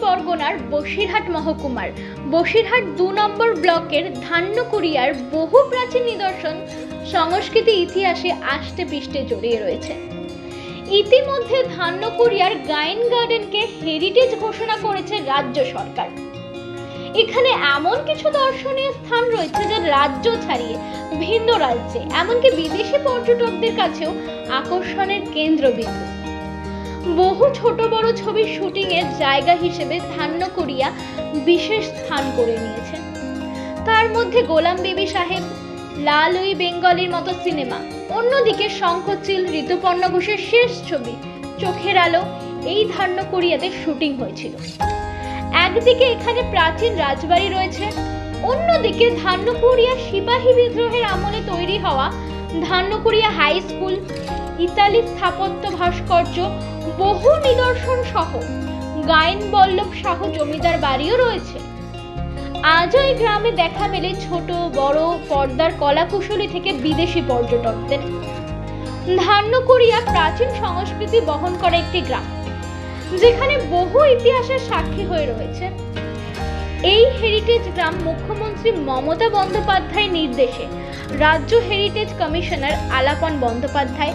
পরগনার বসিরহাট মহকুমার বসিরহাট ২ নম্বর ব্লকের ধান্যকুড়িয়ার বহু প্রাচীন নিদর্শন সংস্কৃতি ইতিহাসে আষ্টে পৃষ্ঠে জড়িয়ে রয়েছে। ইতিমধ্যে ধান্যকুড়িয়ার গাইন গার্ডেনকে হেরিটেজ ঘোষণা করেছে রাজ্য সরকার। এখানে এমন কিছু দর্শনীয় স্থান রয়েছে যা রাজ্য ছাড়িয়ে ভিন্ন রাজ্যে এমনকি বিদেশি পর্যটকদের কাছেও আকর্ষণের কেন্দ্রবিন্দু। বহু ছোট বড় ছবির শুটিং এর জায়গা হিসেবে ধান্যকুড়িয়া বিশেষ স্থান করে নিয়েছে। তার মধ্যে গোলাম বেবি সাহেব, লাল উই বেঙ্গলির মতো সিনেমা, অন্যদিকে শঙ্খচিল, ঋতুপর্ণ ঘোষের শেষ ছবি চোখের আলো এই ধান্যকুড়িয়াতে শুটিং হয়েছিল। একদিকে এখানে প্রাচীন রাজবাড়ি রয়েছে, অন্যদিকে ধান্যকুড়িয়া সিপাহী বিদ্রোহের আমলে তৈরি হওয়া ধান্যকুড়িয়া হাই স্কুল, ইতালি স্থাপত্য ভাস্কর্য, বহু নিদর্শন সহ গাইন বল্লভ শাহ জমিদার বাড়িও রয়েছে। আজও এই গ্রামে দেখা মেলে ছোট বড় পর্দার কলাকুশলী থেকে বিদেশি পর্যটকদের। ধান্যকুড়িয়া প্রাচীন সংস্কৃতি বহন করা একটি গ্রাম, যেখানে বহু ইতিহাসের সাক্ষী হয়ে রয়েছে। এই হেরিটেজ গ্রাম মুখ্যমন্ত্রী মমতা বন্দ্যোপাধ্যায়ের নির্দেশে রাজ্য হেরিটেজ কমিশনার আলাপন বন্দ্যোপাধ্যায়,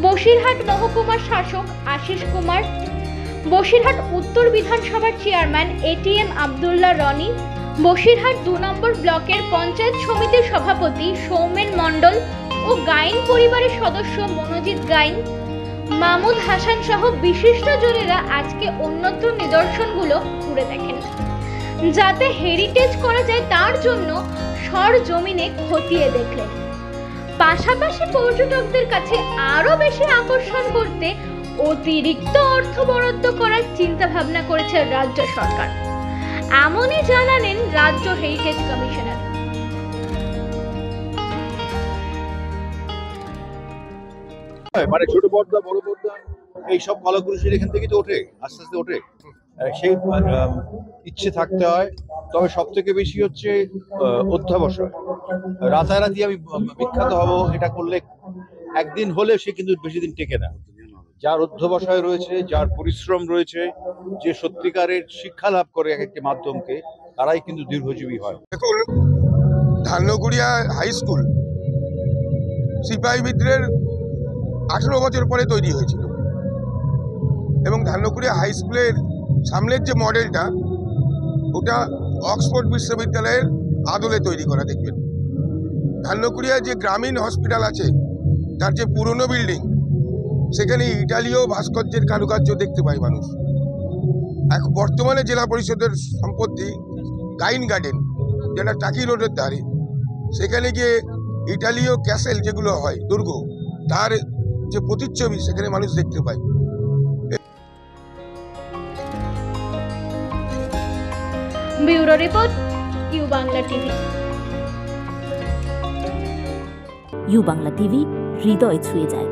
বসিরহাট মহকুমার শাসক আশিস কুমার, বসিরহাট উত্তর বিধানসভার চেয়ারম্যান এটিএম আব্দুল্লাহ রনি, বসিরহাট ২ নম্বর ব্লকের পঞ্চায়েত সমিতির সভাপতি সৌমেন মণ্ডল ও গাইন পরিবারের সদস্য মনোজিৎ গাইন, মামুদ হাসান সহ বিশিষ্টজনেরা আজকে অন্যত্র নিদর্শনগুলো ঘুরে দেখেন। যাতে হেরিটেজ করা যায় তার জন্য সরজমিনে খতিয়ে দেখলেন। পাশাপাশি পর্যটকদের কাছে আরো বেশি আকর্ষণ করতে অতিরিক্ত অর্থ বরাদ্দ করার চিন্তা ভাবনা করেছে রাজ্য সরকার, এমনই জানালেন রাজ্য হেরিটেজ কমিশনার। মানে ছোট পর্দা বড় পর্দা এইসব কলাকুশলী এখান থেকে তো ওঠে, আস্তে আস্তে ওঠে। সেই ইচ্ছে থাকতে হয়। তবে সব থেকে বেশি হচ্ছে অধ্যাবসায়। রাতারাতি আমি বিখ্যাত হব এটা করলে একদিন হলে সে কিন্তু বেশি দিন টেকে না। যার অধ্যবসায় রয়েছে, যার পরিশ্রম রয়েছে, যে সত্যিকারের শিক্ষা লাভ করে এক একটি মাধ্যমকে, তারাই কিন্তু দীর্ঘজীবী হয়। দেখুন, ধান্যকুড়িয়া হাই স্কুল সিপাহী বিদ্রোহের 18 বছর পরে তৈরি হয়েছিল এবং ধান্যকুড়িয়া হাই স্কুলের সামনের যে মডেলটা, ওটা অক্সফোর্ড বিশ্ববিদ্যালয়ের আদলে তৈরি করা। দেখবেন ধান্যকুড়িয়া যে গ্রামীণ হসপিটাল আছে, তার যে পুরনো বিল্ডিং, সেখানে ইটালীয় ভাস্কর্যের কারুকার্য দেখতে পায় মানুষ। এখন বর্তমানে জেলা পরিষদের সম্পত্তি গাইন গার্ডেন, যেটা টাকি রোডের ধারে, সেখানে গিয়ে ইটালীয় ক্যাসেল যেগুলো হয়, দুর্গ, তার যে প্রতিচ্ছবি সেখানে মানুষ দেখতে পায়। Bureau report, U Bangla TV. U Bangla TV, হৃদয় ছুঁয়ে যায়।